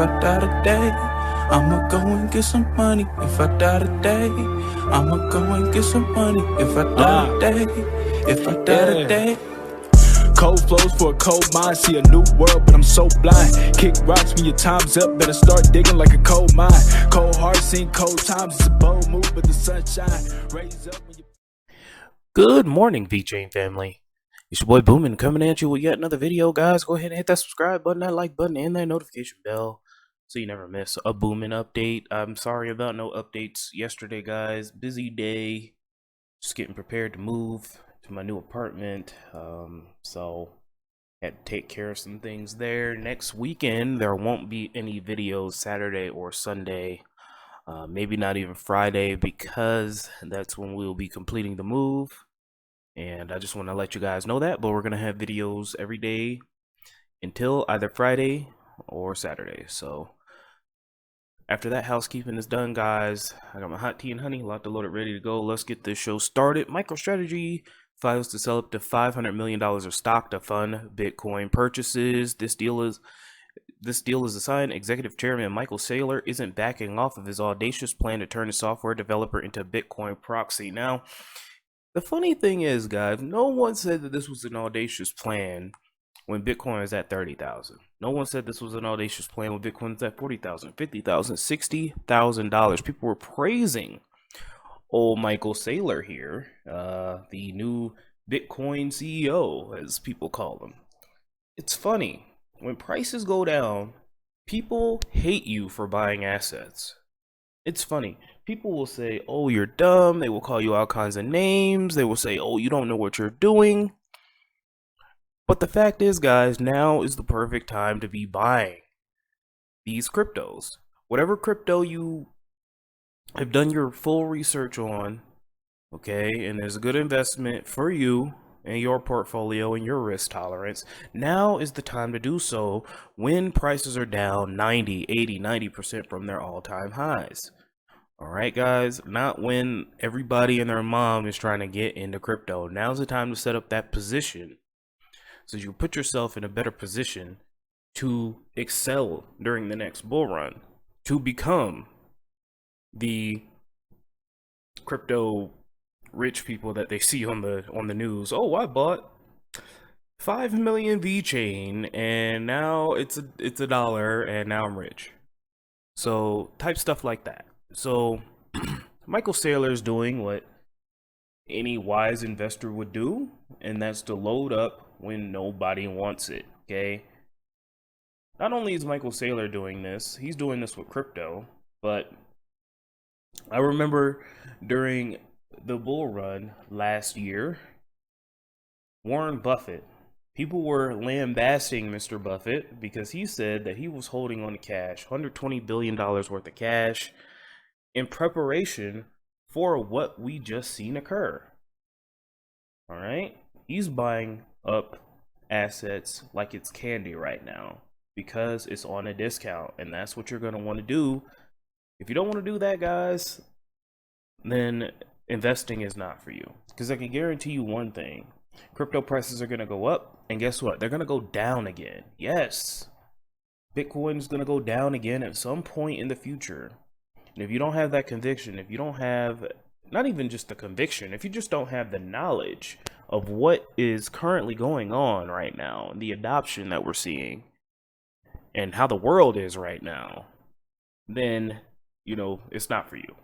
I die today, I'ma go and get some money. If I die today, I'ma go and get some money. If I die today, if I die today. Cold flows for a cold mind, see a new world, but I'm so blind. Kick rocks when your time's up, better start digging like a coal mine. Cold heart, seen cold times, it's a bold move, but the sunshine raise up when you... Good morning, VeChain family. It's your boy Boomin coming at you with yet another video, guys. Go ahead and hit that subscribe button, that like button, and that notification bell so you never miss a Boomin update. I'm sorry about no updates yesterday, guys. Busy day, just getting prepared to move to my new apartment, so had to take care of some things there. Next weekend there won't be any videos Saturday or Sunday, maybe not even Friday, because that's when we'll be completing the move. And I just want to let you guys know that, but we're gonna have videos every day until either Friday or Saturday. So after that housekeeping is done, guys, I got my hot tea and honey locked and loaded, ready to go. Let's get this show started. MicroStrategy files to sell up to $500 million of stock to fund Bitcoin purchases. This deal is a sign executive chairman Michael Saylor isn't backing off of his audacious plan to turn a software developer into a Bitcoin proxy. Now, the funny thing is, guys, no one said that this was an audacious plan when Bitcoin is at 30,000. No one said this was an audacious plan when Bitcoin is at 40,000, 50,000, $60,000. People were praising old Michael Saylor here, the new Bitcoin CEO, as people call him. It's funny, when prices go down, people hate you for buying assets. It's funny. People will say, oh, you're dumb. They will call you all kinds of names. They will say, oh, you don't know what you're doing. But the fact is, guys, now is the perfect time to be buying these cryptos. Whatever crypto you have done your full research on, okay, and there's a good investment for you and your portfolio and your risk tolerance, now is the time to do so when prices are down 90, 80, 90% from their all-time highs. All right, guys, not when everybody and their mom is trying to get into crypto. Now's the time to set up that position so you put yourself in a better position to excel during the next bull run, to become the crypto rich people that they see on the news. Oh, I bought 5 million VeChain and now it's a dollar and now I'm rich. So type stuff like that. So Michael Saylor is doing what any wise investor would do, and that's to load up when nobody wants it. Okay, not only is Michael Saylor doing this, he's doing this with crypto, but I remember during the bull run last year, Warren Buffett, people were lambasting Mr. Buffett because he said that he was holding on to cash, $120 billion worth of cash, in preparation for what we just seen occur. All right, he's buying up assets like it's candy right now because it's on a discount, and that's what you're going to want to do. If you don't want to do that, guys, then investing is not for you, because I can guarantee you one thing: crypto prices are going to go up, and guess what? They're going to go down again. Yes, Bitcoin is going to go down again at some point in the future. And if you don't have that conviction, if you don't have, not even just the conviction, if you just don't have the knowledge of what is currently going on right now, the adoption that we're seeing, and how the world is right now, then, you know, it's not for you.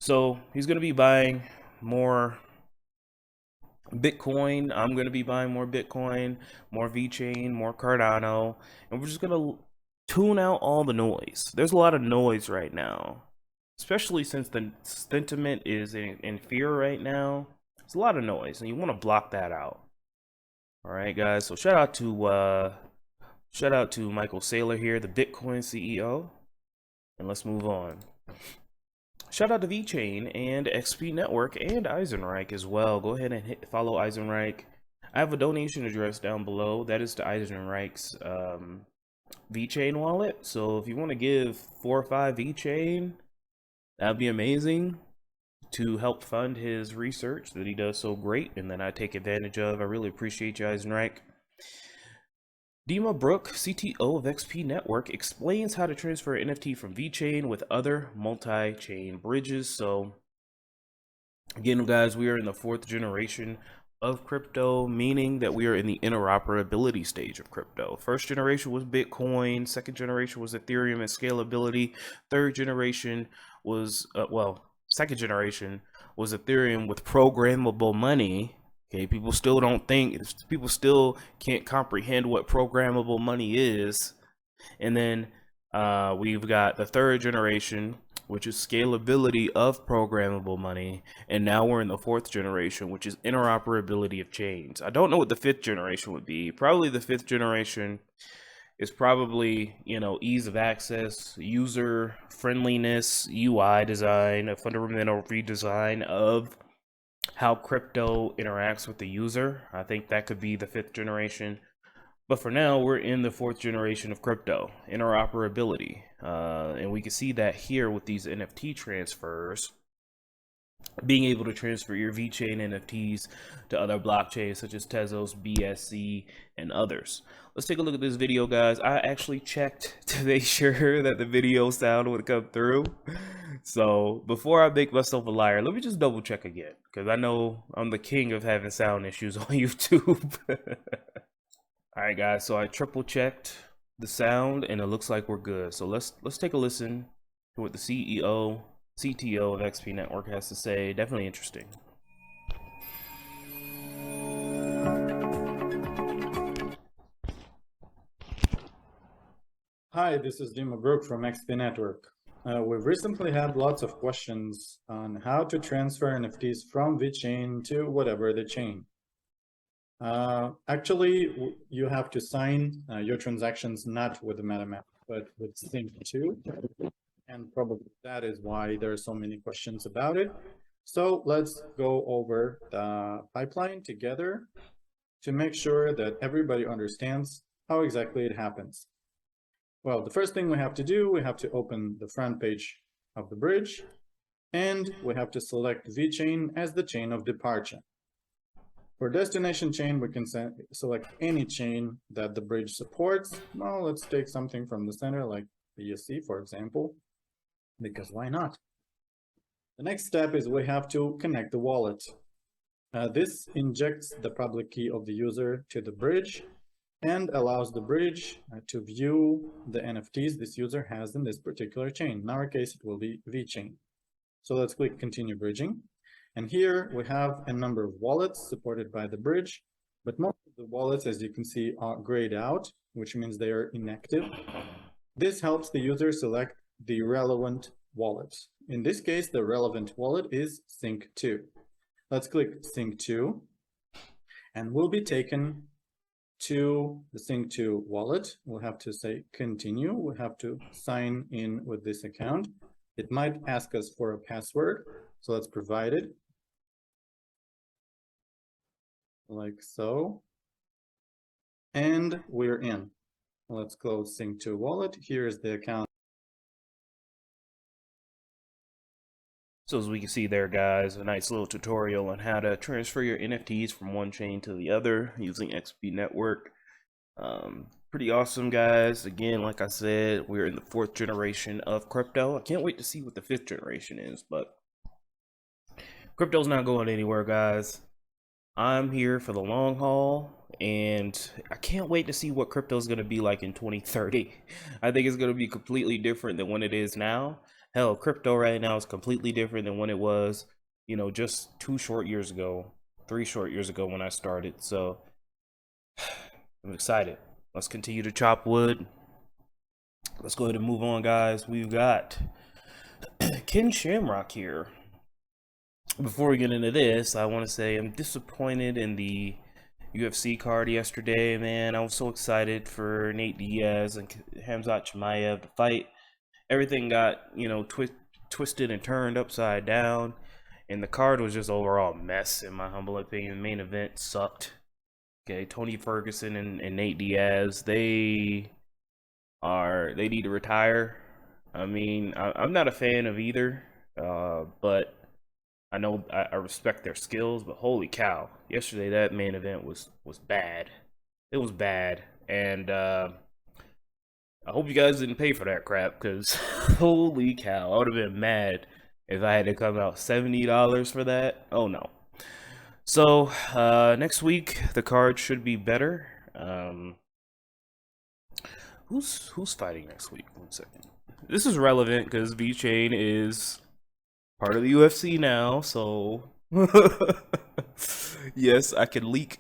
So he's going to be buying more Bitcoin. I'm going to be buying more Bitcoin, more VeChain, more Cardano, and we're just going to tune out all the noise. There's a lot of noise right now, especially since the sentiment is in fear right now. It's a lot of noise, and you want to block that out. All right, guys. So shout out to Michael Saylor here, the Bitcoin CEO, and let's move on. Shout out to VeChain and XP Network and Eisenreich as well. Go ahead and follow Eisenreich. I have a donation address down below. That is to Eisenreich's VeChain wallet. So if you want to give 4 or 5 VeChain, that'd be amazing to help fund his research that he does so great, and then I take advantage of. I really appreciate you, Eisenreich. Dima Brooke, CTO of XP Network, explains how to transfer NFT from VeChain with other multi-chain bridges. So again, guys, we are in the 4th generation of crypto, meaning that we are in the interoperability stage of crypto. 1st generation was Bitcoin, 2nd generation was Ethereum and scalability, 3rd generation was, 2nd generation was Ethereum with programmable money. Okay, people still can't comprehend what programmable money is. And then we've got the 3rd generation, which is scalability of programmable money, and now we're in the 4th generation, which is interoperability of chains. I don't know what the 5th generation would be. Probably the 5th generation is probably, ease of access, user friendliness, UI design, a fundamental redesign of how crypto interacts with the user. I think that could be the 5th generation. But for now, we're in the 4th generation of crypto, interoperability. And we can see that here with these NFT transfers, being able to transfer your VeChain NFTs to other blockchains such as Tezos, BSC, and others. Let's take a look at this video, guys. I actually checked to make sure that the video sound would come through. So before I make myself a liar, let me just double check again, because I know I'm the king of having sound issues on YouTube. All right, guys, so I triple checked the sound and it looks like we're good. So let's take a listen to what the CTO of XP Network has to say. Definitely interesting. Hi, this is Dima Brooke from XP Network. We've recently had lots of questions on how to transfer NFTs from VeChain to whatever the chain. Actually, you have to sign your transactions not with the MetaMask, but with Sync2. And probably that is why there are so many questions about it. So let's go over the pipeline together to make sure that everybody understands how exactly it happens. Well, the first thing we have to do, we have to open the front page of the bridge, and we have to select VeChain as the chain of departure. For destination chain, we can select any chain that the bridge supports. Well, let's take something from the center, like BSC, for example, because why not? The next step is we have to connect the wallet. This injects the public key of the user to the bridge and allows the bridge to view the NFTs this user has in this particular chain. In our case, it will be VeChain. So let's click Continue Bridging. And here we have a number of wallets supported by the bridge, but most of the wallets, as you can see, are grayed out, which means they are inactive. This helps the user select the relevant wallet. In this case, the relevant wallet is Sync2. Let's click Sync2, and we'll be taken to the Sync2 wallet. We'll have to say continue. We'll have to sign in with this account. It might ask us for a password, so let's provide it. Like so. And we're in. Let's close Sync2 wallet. Here's the account. So as we can see there, guys, a nice little tutorial on how to transfer your NFTs from one chain to the other using XP Network. Pretty awesome, guys. Again, like I said, we're in the 4th generation of crypto. I can't wait to see what the 5th generation is, but crypto's not going anywhere, guys. I'm here for the long haul, and I can't wait to see what crypto is going to be like in 2030. I think it's going to be completely different than what it is now. Hell, crypto right now is completely different than when it was, just 3 short years ago when I started. So I'm excited. Let's continue to chop wood. Let's go ahead and move on, guys. We've got Ken Shamrock here. Before we get into this, I want to say I'm disappointed in the UFC card yesterday, man. I was so excited for Nate Diaz and Khamzat Chimaev to fight. Everything got, twisted and turned upside down, and the card was just overall a mess, in my humble opinion. The main event sucked. Okay, Tony Ferguson and Nate Diaz, they need to retire. I mean, I'm not a fan of either, but I know I respect their skills. But holy cow, yesterday that main event was bad. It was bad, And I hope you guys didn't pay for that crap, because holy cow, I would have been mad if I had to come out $70 for that. Oh no. So next week the card should be better. Who's fighting next week? 1 second. This is relevant because VeChain is part of the UFC now, so yes, I can leak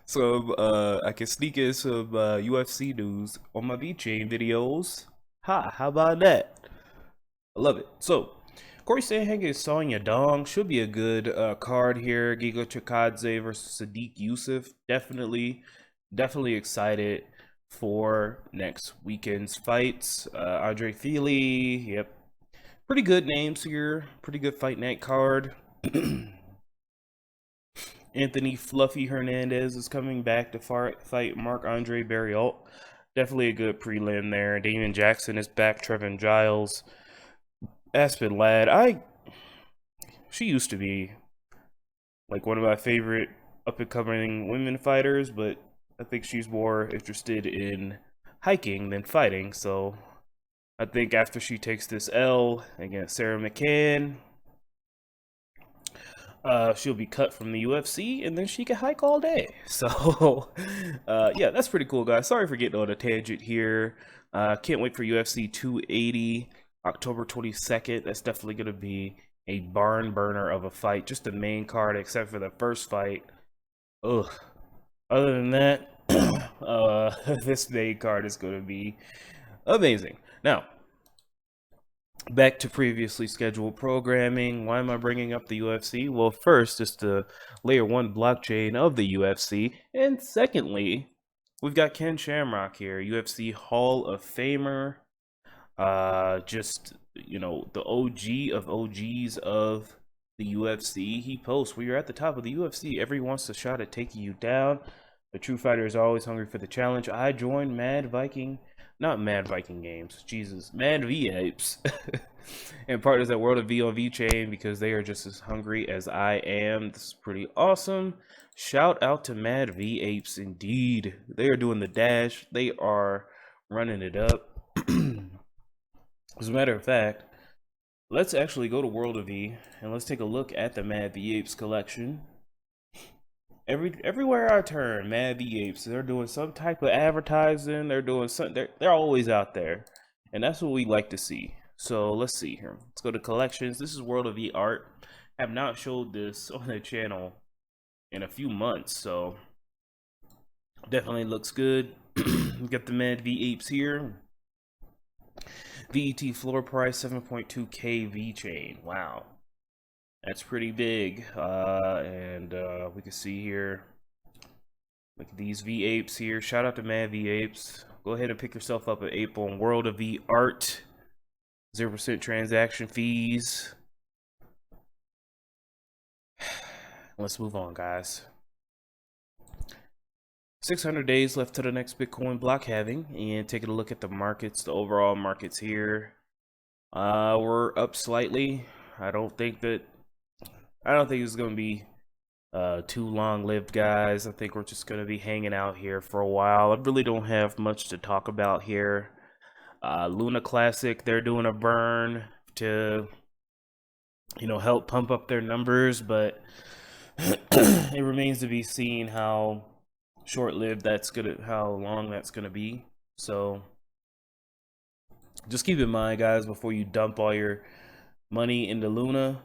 some. I can sneak in some UFC news on my VeChain videos. How about that? I love it. So, Corey Sandhagen and Sonya Dong should be a good card here. Giga Chikadze versus Sadiq Yusuf. Definitely excited for next weekend's fights. Andre Feely, yep. Pretty good names here. Pretty good fight night card. Anthony Fluffy Hernandez is coming back to fight Marc-Andre Barriault. Definitely a good prelim there. Damon Jackson is back. Trevin Giles. Aspen Ladd. She used to be like one of my favorite up-and-coming women fighters, but I think she's more interested in hiking than fighting, so I think after she takes this L against Sarah McCann, she'll be cut from the UFC, and then she can hike all day. So, yeah, that's pretty cool, guys. Sorry for getting on a tangent here. Can't wait for UFC 280, October 22nd. That's definitely going to be a barn burner of a fight. Just the main card, except for the first fight. Ugh. Other than that, this main card is going to be amazing. Now, back to previously scheduled programming. Why am I bringing up the UFC? Well, first, it's the layer 1 blockchain of the UFC. And secondly, we've got Ken Shamrock here, UFC Hall of Famer. Just, you know, the OG of OGs of the UFC. He posts, "We are at the top of the UFC. Everyone wants a shot at taking you down. The true fighter is always hungry for the challenge. I joined Mad Viking Games. Jesus. Mad V Apes. And partners at World of V on VeChain because they are just as hungry as I am. This is pretty awesome. Shout out to Mad V Apes indeed. They are doing the dash. They are running it up. As a matter of fact, let's actually go to World of V and let's take a look at the Mad V Apes collection. Everywhere I turn, Mad V Apes, they're doing some type of advertising. They're doing something. They're always out there, and that's what we like to see. So let's see here. Let's go to collections. This is World of V art. I have not showed this on the channel in a few months, so definitely looks good. We got the Mad V Apes here. VET floor price 7.2K VeChain. Wow. That's pretty big, and we can see here, look at these V Apes here. Shout out to Mad V Apes. Go ahead and pick yourself up an ape on World of V Art. 0% transaction fees. Let's move on, guys. 600 days left to the next Bitcoin block halving, and taking a look at the markets, the overall markets here. We're up slightly. I don't think it's going to be too long-lived, guys. I think we're just going to be hanging out here for a while. I really don't have much to talk about here. Luna Classic, they're doing a burn to, you know, help pump up their numbers, but it remains to be seen how short-lived how long that's gonna be. So just keep in mind, guys, before you dump all your money into Luna.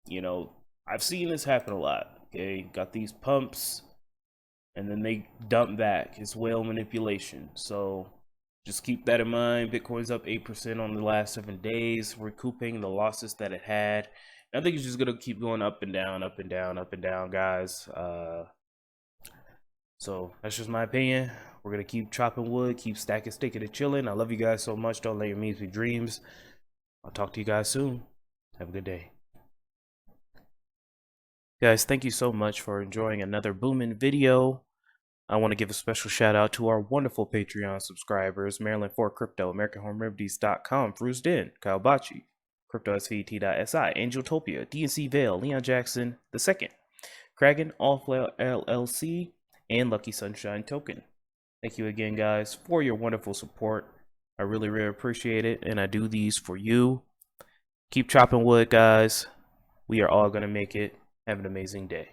You know, I've seen this happen a lot. Okay, got these pumps and then they dump back. It's whale manipulation. So just keep that in mind. Bitcoin's up 8% on the last 7 days, recouping the losses that it had. And I think it's just gonna keep going up and down, up and down, up and down, guys. So that's just my opinion. We're gonna keep chopping wood, keep stacking, sticking, and chilling. I love you guys so much. Don't let your memes be dreams. I'll talk to you guys soon. Have a good day. Guys, thank you so much for enjoying another Boomin video. I want to give a special shout out to our wonderful Patreon subscribers: Maryland for Crypto, AmericanHomeRemedies.com, Fruits Den, Kyle Bachi, CryptoSVT.si, Angeltopia, DNC Vale, Leon Jackson II, Kragan, Allflail LLC, and Lucky Sunshine Token. Thank you again, guys, for your wonderful support. I really, really appreciate it, and I do these for you. Keep chopping wood, guys. We are all going to make it. Have an amazing day.